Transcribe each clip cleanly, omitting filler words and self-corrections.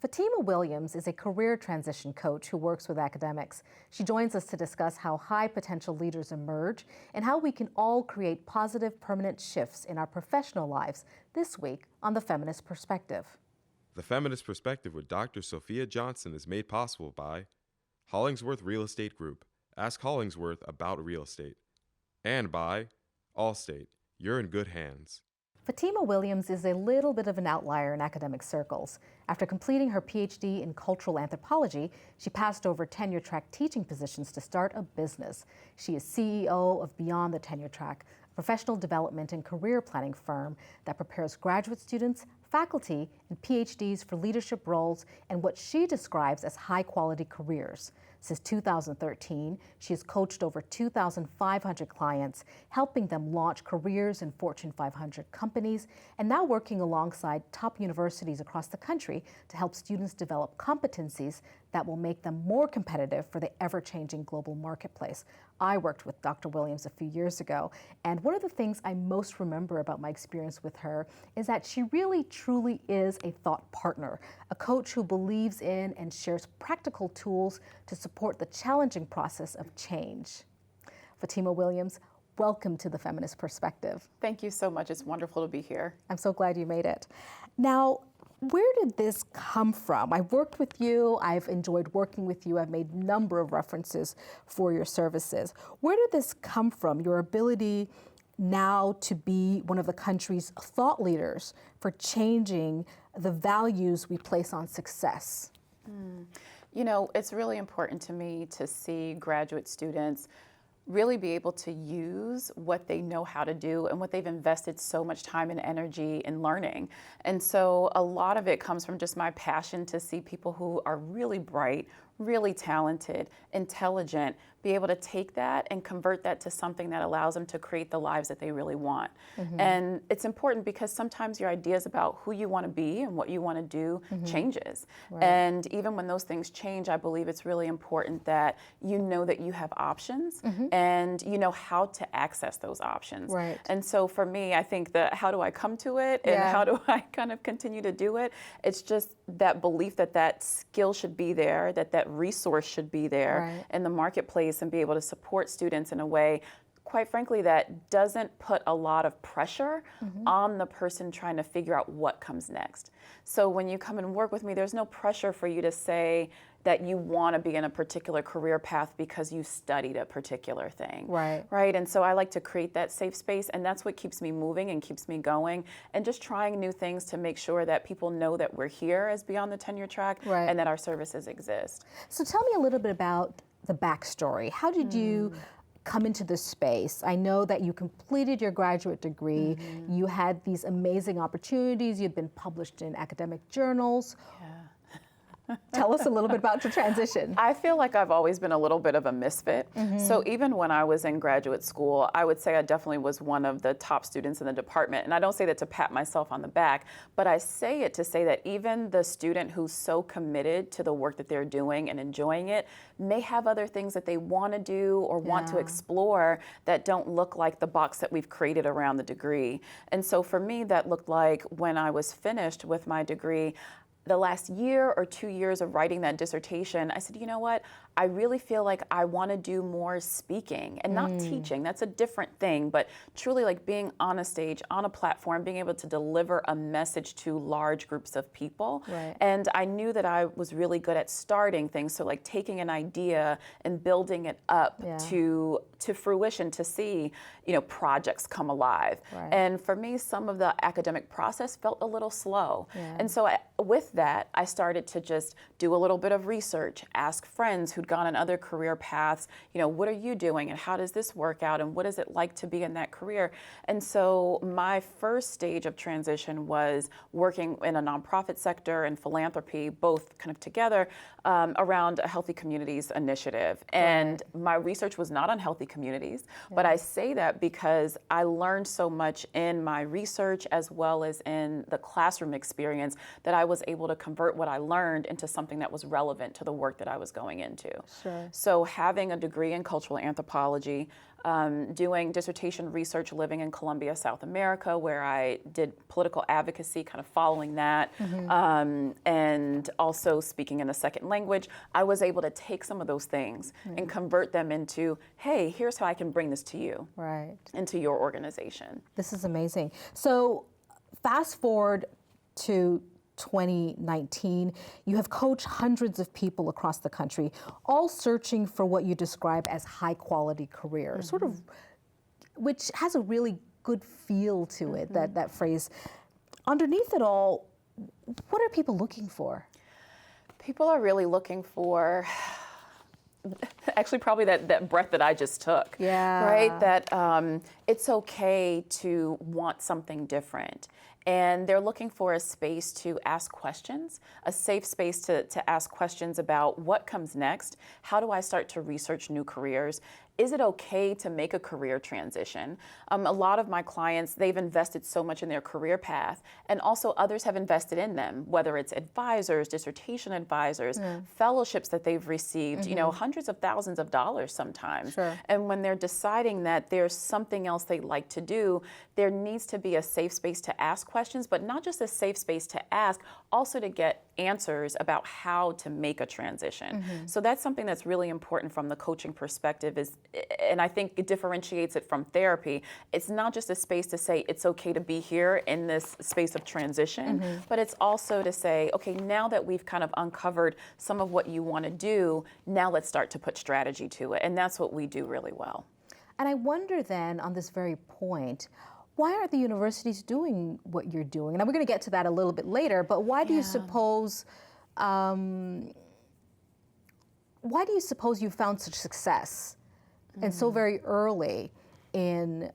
Fatimah Williams is a career transition coach who works with academics. She joins us to discuss how high potential leaders emerge and how we can all create positive, permanent shifts in our professional lives this week on The Feminist Perspective. The Feminist Perspective with Dr. Sophia Johnson is made possible by Hollingsworth Real Estate Group. Ask Hollingsworth about real estate. And by Allstate. You're in good hands. Fatimah Williams is a little bit of an outlier in academic circles. After completing her Ph.D. in cultural anthropology, she passed over tenure-track teaching positions to start a business. She is CEO of Beyond the Tenure Track, a professional development and career planning firm that prepares graduate students, faculty, and Ph.D.s for leadership roles and what she describes as high-quality careers. Since 2013, she has coached over 2,500 clients, helping them launch careers in Fortune 500 companies, and now working alongside top universities across the country to help students develop competencies that will make them more competitive for the ever-changing global marketplace. I worked with Dr. Williams a few years ago, and one of the things I most remember about my experience with her is that she really truly is a thought partner, a coach who believes in and shares practical tools to support the challenging process of change. Fatimah Williams, welcome to The Feminist Perspective. Thank you so much. It's wonderful to be here. I'm so glad you made it. Now, where did this come from? I've worked with you, I've enjoyed working with you, I've made a number of references for your services. Where did this come from, your ability now to be one of the country's thought leaders for changing the values we place on success? You know, it's really important to me to see graduate students really be able to use what they know how to do and what they've invested so much time and energy in learning. And so a lot of it comes from just my passion to see people who are really bright, really talented, intelligent, be able to take that and convert that to something that allows them to create the lives that they really want. And it's important because sometimes your ideas about who you want to be and what you want to do changes. And even when those things change, I believe it's really important that you know that you have options and you know how to access those options. And so for me, I think that how do I come to it and how do I kind of continue to do it? It's just that belief that that skill should be there, that that resource should be there in the marketplace, and be able to support students in a way, quite frankly, that doesn't put a lot of pressure on the person trying to figure out what comes next. So when you come and work with me, there's no pressure for you to say that you want to be in a particular career path because you studied a particular thing. Right. And so I like to create that safe space, and that's what keeps me moving and keeps me going, and just trying new things to make sure that people know that we're here as Beyond the Tenure Track and that our services exist. So tell me a little bit about the backstory. How did you come into this space? I know that you completed your graduate degree. You had these amazing opportunities. You'd been published in academic journals. Tell us a little bit about your transition. I feel like I've always been a little bit of a misfit. So even when I was in graduate school, I would say I definitely was one of the top students in the department. And I don't say that to pat myself on the back, but I say it to say that even the student who's so committed to the work that they're doing and enjoying it may have other things that they want to do or want to explore that don't look like the box that we've created around the degree. And so for me, that looked like when I was finished with my degree, the last year or 2 years of writing that dissertation, I said, you know what? I really feel like I want to do more speaking and not teaching. That's a different thing, but truly like being on a stage, on a platform, being able to deliver a message to large groups of people. And I knew that I was really good at starting things. So like taking an idea and building it up to fruition, to see, you know, projects come alive. And for me, some of the academic process felt a little slow. And so with that, I started to just do a little bit of research, ask friends who'd gone on other career paths, you know, what are you doing and how does this work out and what is it like to be in that career? And so my first stage of transition was working in a nonprofit sector and philanthropy, both kind of together, around a Healthy Communities initiative. And my research was not on healthy communities, but I say that because I learned so much in my research as well as in the classroom experience that I was able to convert what I learned into something that was relevant to the work that I was going into. Sure. So having a degree in cultural anthropology, doing dissertation research living in Colombia, South America, where I did political advocacy, kind of following that, and also speaking in a second language, I was able to take some of those things and convert them into, hey, here's how I can bring this to you, into your organization. This is amazing. So fast forward to 2019, you have coached hundreds of people across the country, all searching for what you describe as high quality careers, sort of, which has a really good feel to it, that phrase. Underneath it all, what are people looking for? People are really looking for, actually probably that breath that I just took, right? That it's okay to want something different. And they're looking for a space to ask questions, a safe space to ask questions about what comes next. How do I start to research new careers? Is it okay to make a career transition? A lot of my clients, they've invested so much in their career path, and also others have invested in them, whether it's advisors, dissertation advisors, fellowships that they've received, you know, hundreds of thousands of dollars sometimes. And when they're deciding that there's something else they'd like to do, there needs to be a safe space to ask questions, but not just a safe space to ask, also to get answers about how to make a transition. So that's something that's really important from the coaching perspective, is, and I think it differentiates it from therapy. It's not just a space to say it's okay to be here in this space of transition, but it's also to say, okay, now that we've kind of uncovered some of what you want to do, now let's start to put strategy to it. And that's what we do really well. And I wonder then, on this very point, why aren't the universities doing what you're doing? And we're going to get to that a little bit later, but why do you suppose you found such success and so very early in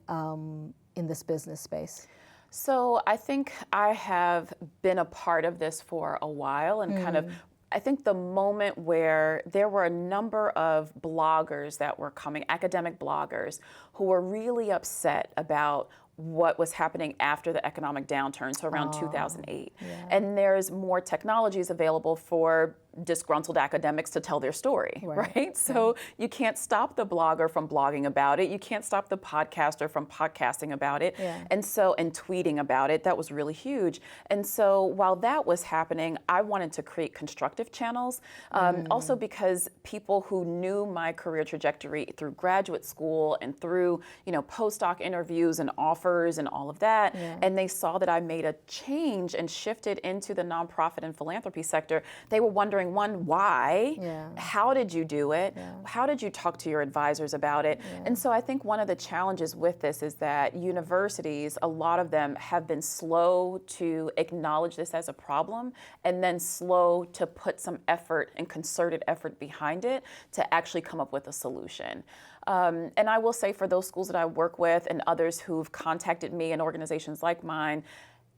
this business space? So I think I have been a part of this for a while, and kind of, I think the moment where there were a number of bloggers that were coming, academic bloggers, who were really upset about what was happening after the economic downturn, so around 2008. And there's more technologies available for disgruntled academics to tell their story, right? So you can't stop the blogger from blogging about it. You can't stop the podcaster from podcasting about it. And tweeting about it. That was really huge. And so while that was happening, I wanted to create constructive channels. Also because people who knew my career trajectory through graduate school and through, you know, postdoc interviews and offers and all of that, and they saw that I made a change and shifted into the nonprofit and philanthropy sector, they were wondering, one, why? How did you do it? How did you talk to your advisors about it? And so I think one of the challenges with this is that universities, a lot of them have been slow to acknowledge this as a problem, and then slow to put some effort and concerted effort behind it to actually come up with a solution. And I will say, for those schools that I work with and others who've contacted me and organizations like mine,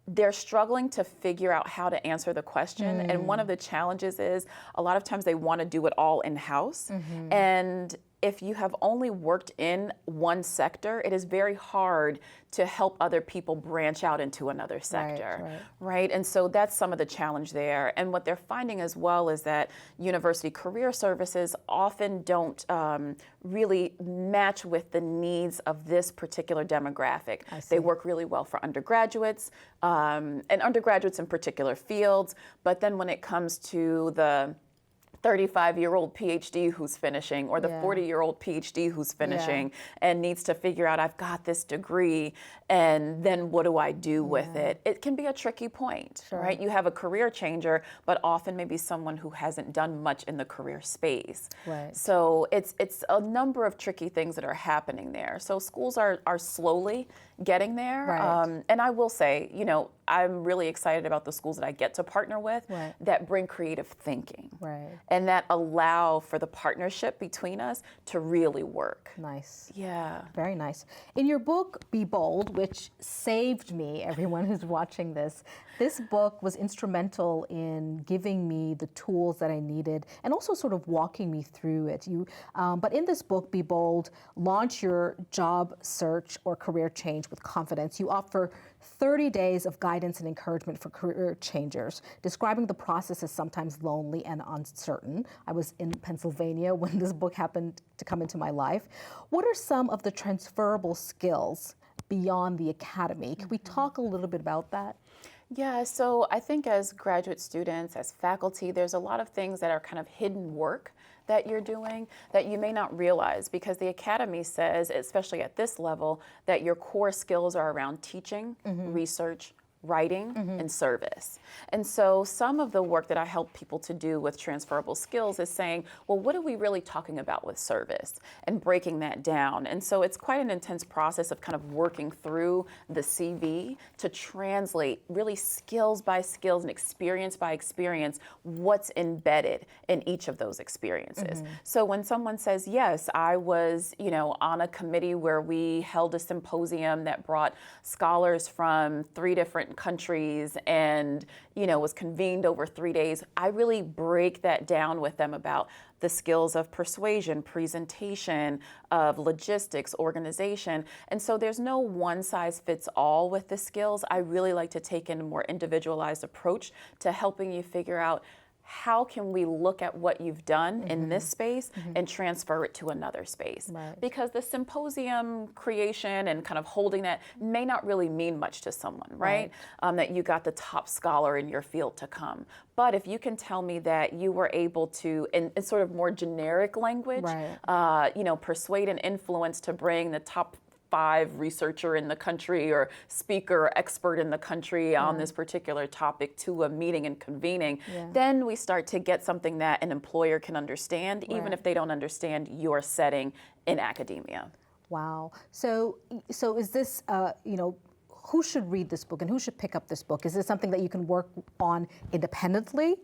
they're struggling to figure out how to answer the question. And one of the challenges is a lot of times they want to do it all in-house. And if you have only worked in one sector, it is very hard to help other people branch out into another sector, right? And so that's some of the challenge there. And what they're finding as well is that university career services often don't really match with the needs of this particular demographic. They work really well for undergraduates, and undergraduates in particular fields, but then when it comes to the 35-year-old Ph.D. who's finishing, or the 40-year-old Ph.D. who's finishing and needs to figure out, I've got this degree, and then what do I do with it? It can be a tricky point, right? You have a career changer, but often maybe someone who hasn't done much in the career space. So it's a number of tricky things that are happening there. So schools are slowly getting there. And I will say, you know, I'm really excited about the schools that I get to partner with that bring creative thinking and that allow for the partnership between us to really work. Very nice. In your book, Be Bold, which saved me, everyone who's watching this book was instrumental in giving me the tools that I needed and also sort of walking me through it. But in this book, Be Bold, Launch Your Job Search or Career Change with Confidence, you offer 30 days of guided guidance and encouragement for career changers, describing the process as sometimes lonely and uncertain. I was in Pennsylvania when this book happened to come into my life. What are some of the transferable skills beyond the academy? Can we talk a little bit about that? Yeah, so I think as graduate students, as faculty, there's a lot of things that are kind of hidden work that you're doing that you may not realize, because the academy says, especially at this level, that your core skills are around teaching, research, writing, and service. And so some of the work that I help people to do with transferable skills is saying, well, what are we really talking about with service, and breaking that down. And so it's quite an intense process of kind of working through the CV to translate really skills by skills and experience by experience what's embedded in each of those experiences. So when someone says, yes, I was, on a committee where we held a symposium that brought scholars from 3 different countries and was convened over 3 days, I really break that down with them about the skills of persuasion, presentation, of logistics, organization. And so there's no one size fits all with the skills. I really like to take in a more individualized approach to helping you figure out, how can we look at what you've done in this space and transfer it to another space? Right. Because the symposium creation and kind of holding that may not really mean much to someone, right? That you got the top scholar in your field to come. But if you can tell me that you were able to, in sort of more generic language, persuade and influence to bring the top 5 researcher in the country or speaker or expert in the country on this particular topic to a meeting and convening, then we start to get something that an employer can understand, even if they don't understand your setting in academia. Wow. So is this, who should read this book and who should pick up this book? Is this something that you can work on independently?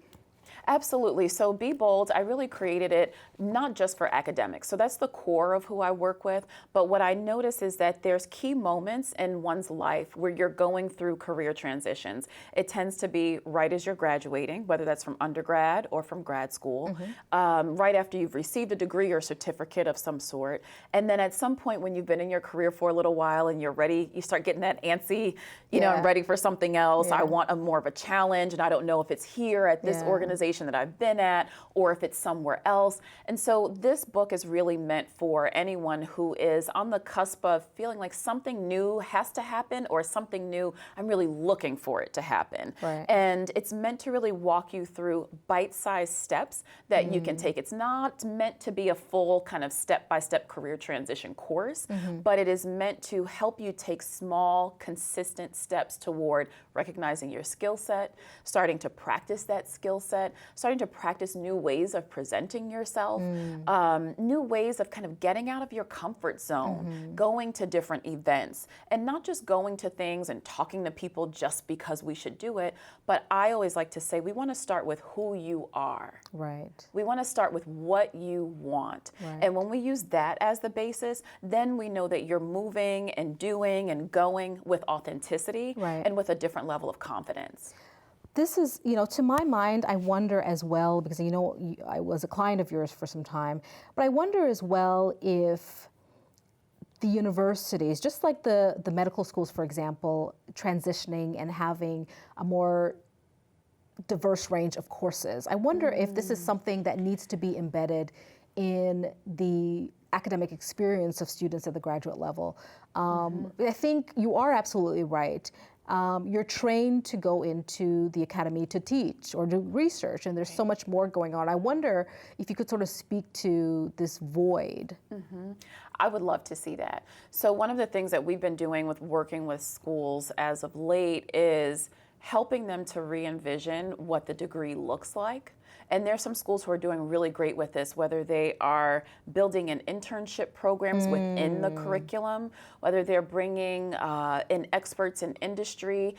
Absolutely. So Be Bold, I really created it not just for academics. So that's the core of who I work with. But what I notice is that there's key moments in one's life where you're going through career transitions. It tends to be right as you're graduating, whether that's from undergrad or from grad school, right after you've received a degree or certificate of some sort. And then at some point when you've been in your career for a little while and you're ready, you start getting that antsy, I'm ready for something else. I want more of a challenge, and I don't know if it's here at this organization that I've been at or if it's somewhere else. And so this book is really meant for anyone who is on the cusp of feeling like something new has to happen, or something new, I'm really looking for it to happen. And it's meant to really walk you through bite-sized steps that you can take. It's not meant to be a full kind of step-by-step career transition course, but it is meant to help you take small, consistent steps toward recognizing your skill set, starting to practice that skill set, starting to practice new ways of presenting yourself, new ways of kind of getting out of your comfort zone, going to different events, and not just going to things and talking to people just because we should do it, but I always like to say we want to start with who you are. We want to start with what you want. And when we use that as the basis, then we know that you're moving and doing and going with authenticity and with a different level of confidence. This is, to my mind, I wonder as well, because, I was a client of yours for some time, but I wonder as well if the universities, just like the medical schools, for example, transitioning and having a more diverse range of courses, I wonder if this is something that needs to be embedded in the academic experience of students at the graduate level. I think you are absolutely right. You're trained to go into the academy to teach or do research, and there's so much more going on. I wonder if you could sort of speak to this void. I would love to see that. So one of the things that we've been doing with working with schools as of late is helping them to re-envision what the degree looks like. And there's some schools who are doing really great with this, whether they are building in internship programs within the curriculum, whether they're bringing in experts in industry.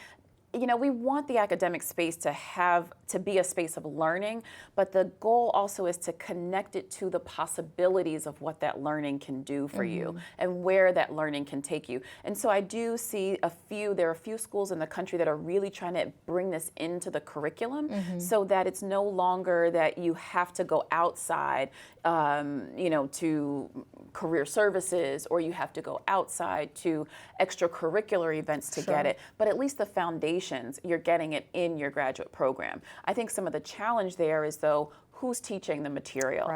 We want the academic space to be a space of learning, but the goal also is to connect it to the possibilities of what that learning can do for you and where that learning can take you. And so I do see there are a few schools in the country that are really trying to bring this into the curriculum so that it's no longer that you have to go outside, to career services, or you have to go outside to extracurricular events to get it, but at least the foundation foundations, you're getting it in your graduate program. I think some of the challenge there is, though, who's teaching the material,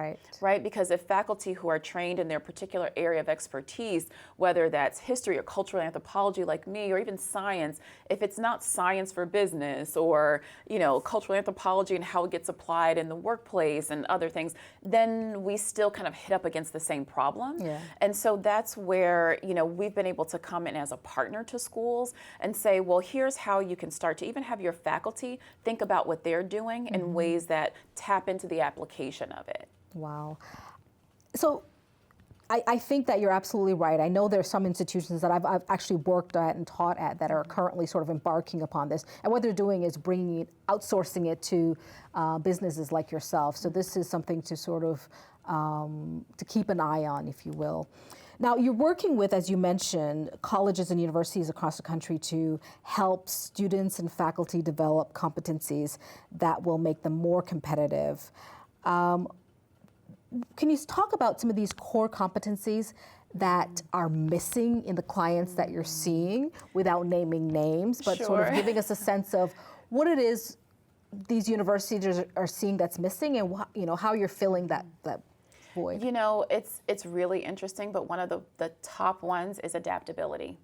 right? Because if faculty who are trained in their particular area of expertise, whether that's history or cultural anthropology like me, or even science, if it's not science for business or, you know, cultural anthropology and how it gets applied in the workplace and other things, then we still kind of hit up against the same problem. And so that's where, you know, we've been able to come in as a partner to schools and say, well, here's how you can start to even have your faculty think about what they're doing in ways that tap into the application of it. Wow. So I think that you're absolutely right. I know there's some institutions that I've actually worked at and taught at that are currently sort of embarking upon this. And what they're doing is bringing it, outsourcing it to businesses like yourself. So this is something to sort of to keep an eye on, if you will. Now, you're working with, as you mentioned, colleges and universities across the country to help students and faculty develop competencies that will make them more competitive. Can you talk about some of these core competencies that are missing in the clients that you're seeing without naming names, but sort of giving us a sense of what it is these universities are seeing that's missing and you know, how you're filling that void? You know, it's really interesting, but one of the top ones is adaptability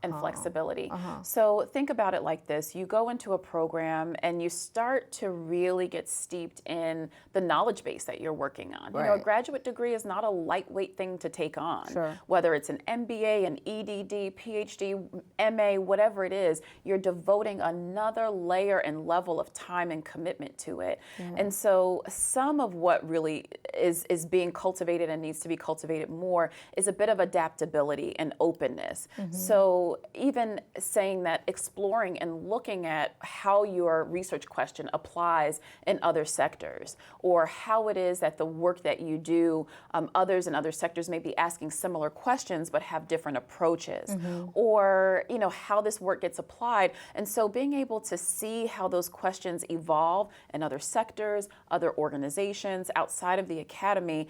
and flexibility. So think about it like this. You go into a program and you start to really get steeped in the knowledge base that you're working on. You know, a graduate degree is not a lightweight thing to take on. Whether it's an MBA, an EDD, Ph.D., MA, whatever it is, you're devoting another layer and level of time and commitment to it. And so some of what really is being cultivated and needs to be cultivated more is a bit of adaptability and openness. So even saying that, exploring and looking at how your research question applies in other sectors, or how it is that the work that you do, others in other sectors may be asking similar questions but have different approaches, or you know, how this work gets applied. And so being able to see how those questions evolve in other sectors, other organizations outside of the academy,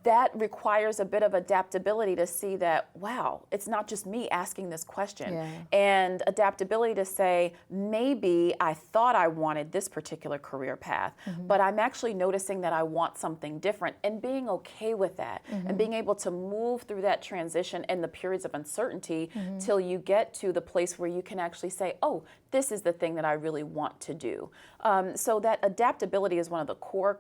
that requires a bit of adaptability to see that, wow, it's not just me asking this question. And adaptability to say, maybe I thought I wanted this particular career path, but I'm actually noticing that I want something different, and being okay with that, and being able to move through that transition and the periods of uncertainty till you get to the place where you can actually say, oh, this is the thing that I really want to do. So that adaptability is one of the core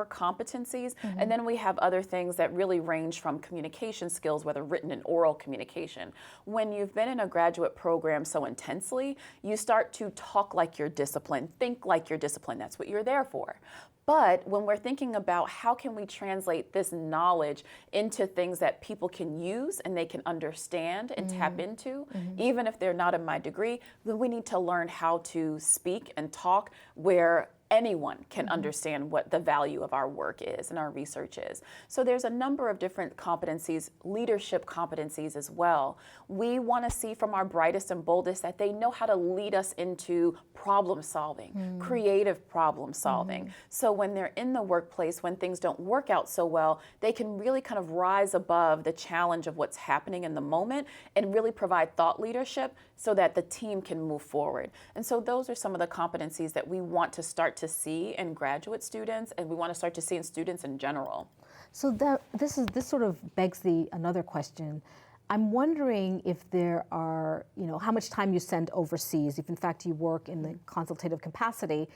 competencies. And then we have other things that really range from communication skills, whether written and oral communication. When you've been in a graduate program so intensely, you start to talk like you're disciplined, think like you're disciplined. That's what you're there for. But when we're thinking about how can we translate this knowledge into things that people can use and they can understand and tap into, even if they're not in my degree, then we need to learn how to speak and talk where anyone can understand what the value of our work is and our research is. So there's a number of different competencies, leadership competencies as well. We want to see from our brightest and boldest that they know how to lead us into problem solving, creative problem solving. So when they're in the workplace, when things don't work out so well, they can really kind of rise above the challenge of what's happening in the moment and really provide thought leadership so that the team can move forward. And so those are some of the competencies that we want to start to see in graduate students, and we want to start to see in students in general. So this sort of begs another question. I'm wondering if there are, you know, how much time you spend overseas, if in fact you work in the consultative capacity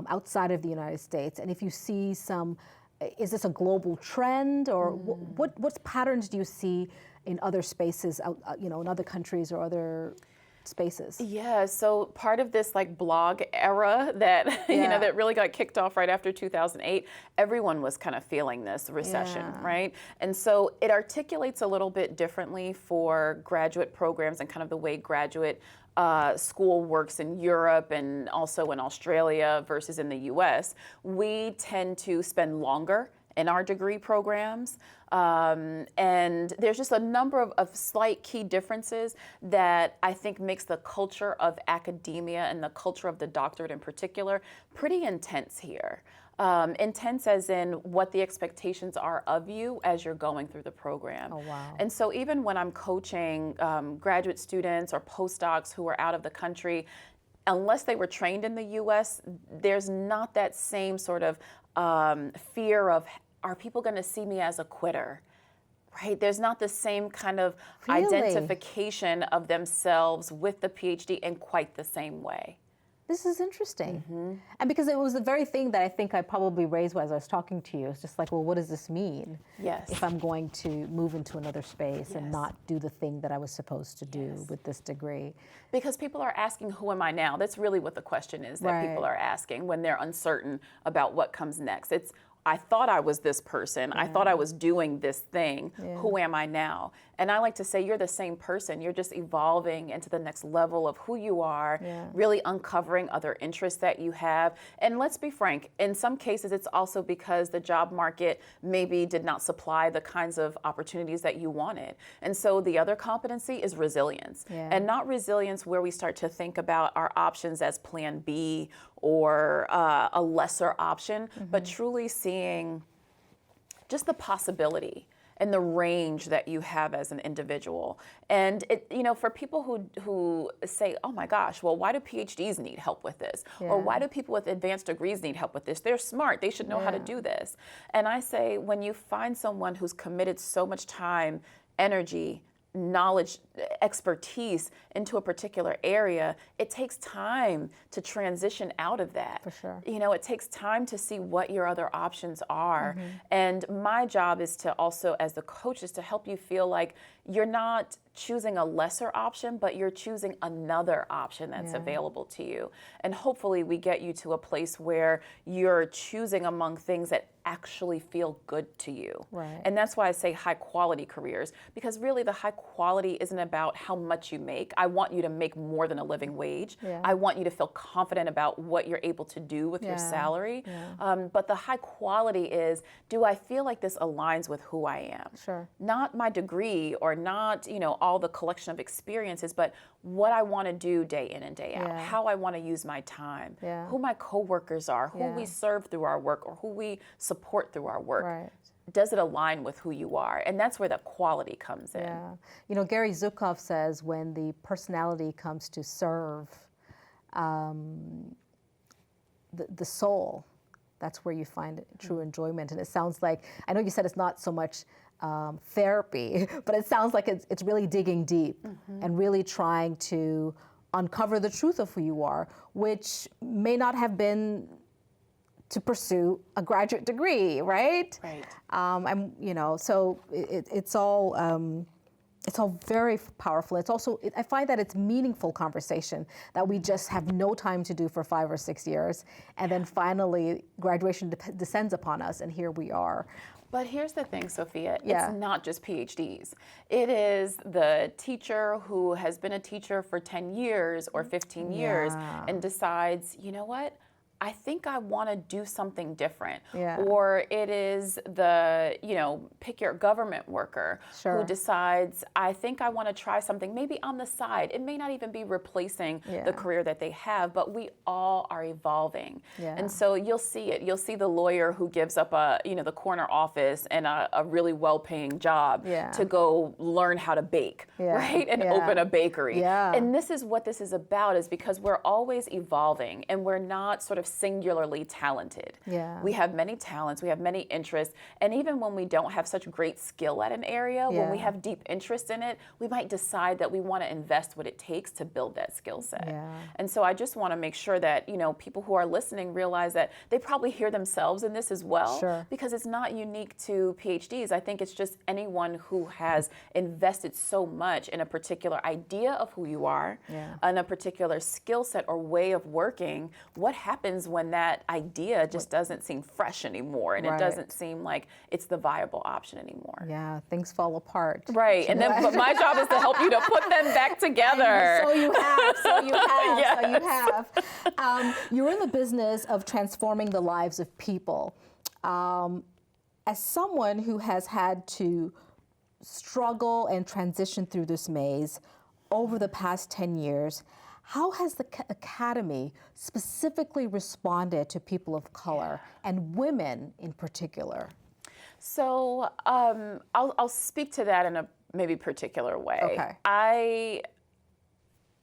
outside of the United States, and if you see is this a global trend, or what patterns do you see in other spaces, you know, in other countries or other spaces? Yeah, so part of this like blog era that you know, that really got kicked off right after 2008, everyone was kind of feeling this recession, right? And so it articulates a little bit differently for graduate programs and kind of the way graduate school works in Europe and also in Australia versus in the US. We tend to spend longer in our degree programs. And there's just a number of slight key differences that I think makes the culture of academia and the culture of the doctorate in particular pretty intense here. Intense as in what the expectations are of you as you're going through the program. Oh, wow. And so even when I'm coaching graduate students or postdocs who are out of the country, unless they were trained in the U.S., there's not that same sort of fear of, are people going to see me as a quitter? Right? There's not the same kind of identification of themselves with the PhD in quite the same way. This is interesting. And because it was the very thing that I think I probably raised as I was talking to you. It's just like, well, what does this mean? Yes. If I'm going to move into another space and not do the thing that I was supposed to do with this degree. Because people are asking, who am I now? That's really what the question is that people are asking when they're uncertain about what comes next. It's, I thought I was this person. I thought I was doing this thing. Who am I now? And I like to say you're the same person. You're just evolving into the next level of who you are, really uncovering other interests that you have. And let's be frank, in some cases it's also because the job market maybe did not supply the kinds of opportunities that you wanted. And so the other competency is resilience. And not resilience where we start to think about our options as plan B or a lesser option, but truly seeing just the possibility and the range that you have as an individual. And it, you know, for people who say, oh my gosh, well, why do PhDs need help with this? Or why do people with advanced degrees need help with this? They're smart, they should know how to do this. And I say, when you find someone who's committed so much time, energy, knowledge, expertise into a particular area, it takes time to transition out of that. For sure. You know, it takes time to see what your other options are. And my job is to also, as the coach, is to help you feel like you're not choosing a lesser option, but you're choosing another option that's available to you. And hopefully we get you to a place where you're choosing among things that actually feel good to you. And that's why I say high quality careers, because really the high quality isn't about how much you make. I want you to make more than a living wage. I want you to feel confident about what you're able to do with your salary. But the high quality is, do I feel like this aligns with who I am? Not my degree or not, you know, all the collection of experiences, but what I want to do day in and day out, how I want to use my time, who my coworkers are, who we serve through our work, or who we support through our work. Does it align with who you are? And that's where the quality comes in. You know, Gary Zukav says when the personality comes to serve the soul, that's where you find true enjoyment. And it sounds like, I know you said it's not so much therapy, but it sounds like it's really digging deep and really trying to uncover the truth of who you are, which may not have been to pursue a graduate degree, right? I'm, you know, so it's all very powerful. It's also, I find that it's meaningful conversation that we just have no time to do for 5 or 6 years, and then finally graduation descends upon us, and here we are. But here's the thing, Sophia, it's not just PhDs. It is the teacher who has been a teacher for 10 years or 15 years and decides, you know what? I think I want to do something different. Or it is the, you know, pick your government worker who decides, I think I want to try something maybe on the side. It may not even be replacing the career that they have, but we all are evolving. And so you'll see it. You'll see the lawyer who gives up a, you know, the corner office and a really well-paying job to go learn how to bake, right? And open a bakery. And this is what this is about, is because we're always evolving and we're not sort of singularly talented. We have many talents, we have many interests, and even when we don't have such great skill at an area, when we have deep interest in it, we might decide that we want to invest what it takes to build that skill set. And so I just want to make sure that, you know, people who are listening realize that they probably hear themselves in this as well, because it's not unique to PhDs. I think it's just anyone who has invested so much in a particular idea of who you are, and a particular skill set or way of working. What happens when that idea just doesn't seem fresh anymore, and it doesn't seem like it's the viable option anymore? Things fall apart. And then, but my job is to help you to put them back together. So you have, so you have. You're in the business of transforming the lives of people. As someone who has had to struggle and transition through this maze over the past 10 years, how has the Academy specifically responded to people of color and women in particular? So I'll speak to that in a maybe particular way. I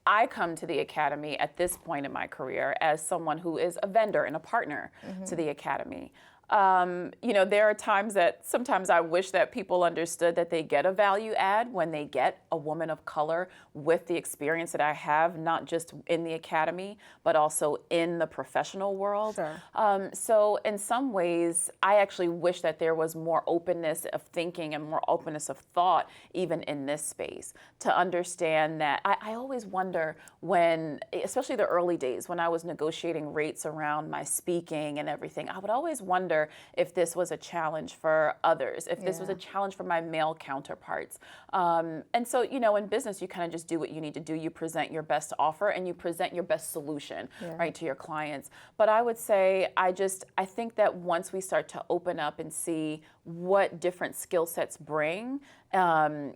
I come to the Academy at this point in my career as someone who is a vendor and a partner to the Academy. There are times that sometimes I wish that people understood that they get a value add when they get a woman of color with the experience that I have, not just in the Academy, but also in the professional world. Sure. So in some ways, I actually wish that there was more openness of thinking and more openness of thought, even in this space, to understand that I always wonder when, especially the early days, when I was negotiating rates around my speaking and everything, I would always wonder if this was a challenge for others, if this was a challenge for my male counterparts. And so, in business, you kind of just do what you need to do. You present your best offer and you present your best solution, right, to your clients. But I would say, I think that once we start to open up and see what different skill sets bring, and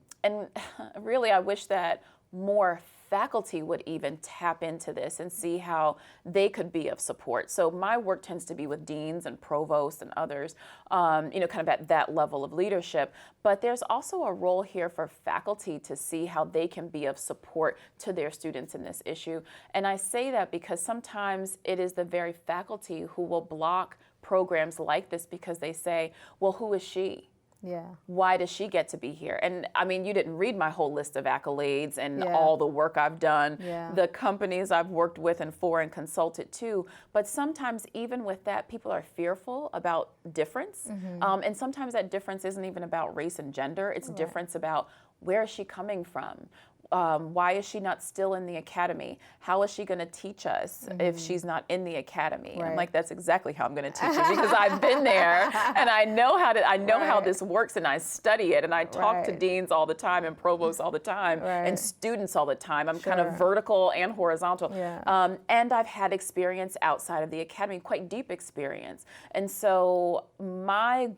really, I wish that more faculty would even tap into this and see how they could be of support. So my work tends to be with deans and provosts and others, kind of at that level of leadership. But there's also a role here for faculty to see how they can be of support to their students in this issue. And I say that because sometimes it is the very faculty who will block programs like this because they say, well, who is she? Yeah. Why does she get to be here? And I mean, you didn't read my whole list of accolades and all the work I've done, the companies I've worked with and for and consulted to. But sometimes even with that, people are fearful about difference. And sometimes that difference isn't even about race and gender. It's difference about where is she coming from? Why is she not still in the Academy? How is she going to teach us if she's not in the Academy? Right. I'm like, that's exactly how I'm going to teach you because I've been there and I know how this works and I study it and I talk to deans all the time and provosts all the time and students all the time. I'm kind of vertical and horizontal. And I've had experience outside of the Academy, quite deep experience. And so my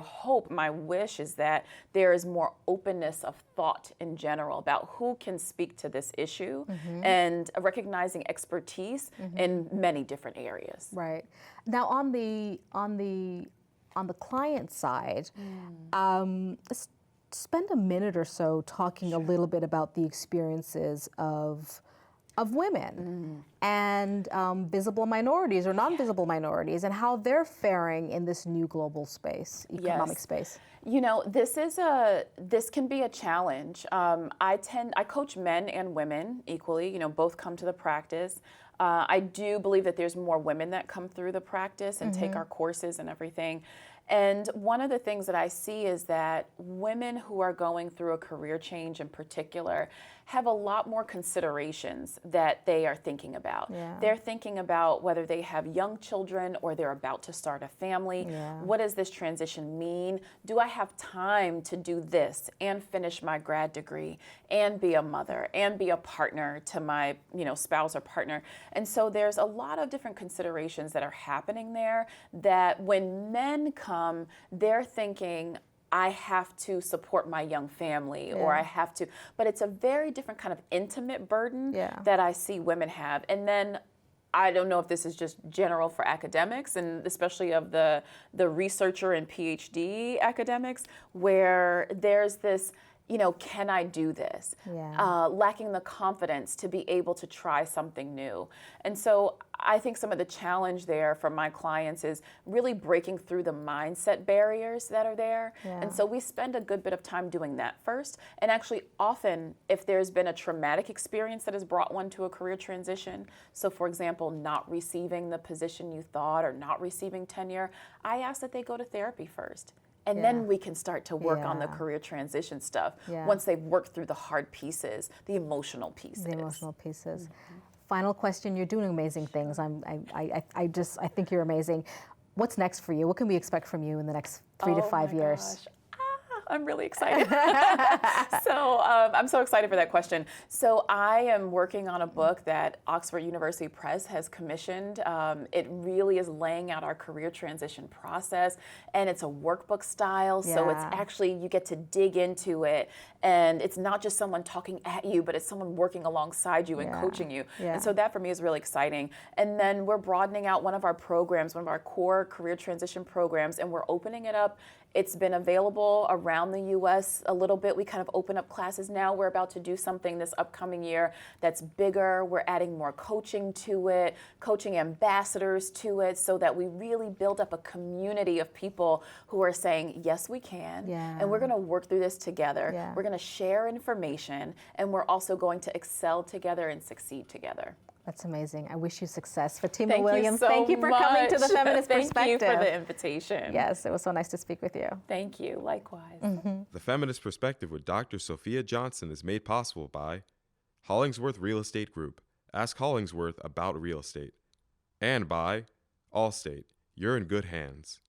hope, my wish is that there is more openness of thought in general about who can speak to this issue and recognizing expertise in many different areas. Right. Now on the client side, spend a minute or so talking a little bit about the experiences of women and visible minorities or non-visible minorities and how they're faring in this new global space, economic space. This can be a challenge. I coach men and women equally, both come to the practice. I do believe that there's more women that come through the practice and take our courses and everything. And one of the things that I see is that women who are going through a career change in particular have a lot more considerations that they are thinking about. They're thinking about whether they have young children or they're about to start a family. What does this transition mean? Do I have time to do this and finish my grad degree and be a mother and be a partner to my spouse or partner? And so there's a lot of different considerations that are happening there that when men come, they're thinking, I have to support my young family or I have to, but it's a very different kind of intimate burden that I see women have. And then I don't know if this is just general for academics and especially of the researcher and Ph.D. academics where there's this, can I do this? Lacking the confidence to be able to try something new. And so I think some of the challenge there for my clients is really breaking through the mindset barriers that are there. And so we spend a good bit of time doing that first. And actually often if there's been a traumatic experience that has brought one to a career transition, so for example, not receiving the position you thought or not receiving tenure, I ask that they go to therapy first. And then we can start to work on the career transition stuff once they've worked through the hard pieces, the emotional pieces. Final question, you're doing amazing things. I think you're amazing. What's next for you? What can we expect from you in the next 3 to 5 years? I'm really excited. So I'm so excited for that question. So I am working on a book that Oxford University Press has commissioned. It really is laying out our career transition process, and it's a workbook style. So it's actually, you get to dig into it, and it's not just someone talking at you, but it's someone working alongside you and coaching you. And so that for me is really exciting. And then we're broadening out one of our programs, one of our core career transition programs, and we're opening it up It's been available around the U.S. a little bit. We kind of open up classes now. We're about to do something this upcoming year that's bigger. We're adding more coaching to it, coaching ambassadors to it, so that we really build up a community of people who are saying, yes, we can, and we're going to work through this together. We're going to share information, and we're also going to excel together and succeed together. That's amazing. I wish you success. Fatimah Williams, so thank you for coming to the Feminist Perspective. Thank you for the invitation. Yes, it was so nice to speak with you. Thank you. Likewise. The Feminist Perspective with Dr. Sophia Johnson is made possible by Hollingsworth Real Estate Group. Ask Hollingsworth about real estate. And by Allstate. You're in good hands.